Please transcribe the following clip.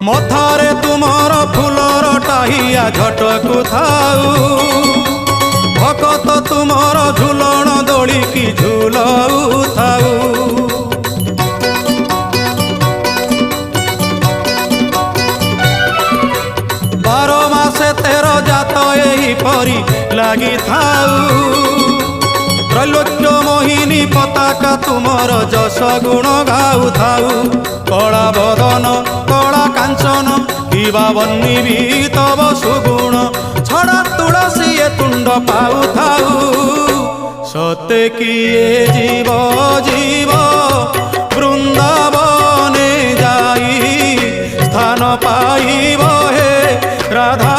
मथारे तुमर फूलर टाहिया झटकु थाऊ भकत तुमर झुलण दोड़ी की झुलऊ थाऊ। बारो मासे तेरो जात एही परी लागी थाऊ त्रैलोक्य मोहिनी पताका तुमर जस गुण गाऊ थाऊ। कला बदन कला कांचन किबा बन्नी भी तब सुगुण छड़ा तुलसी ए तुंड पाऊ थाऊ। सते किए जीव जीव वृंदावने जाई स्थान पाइब हे राधा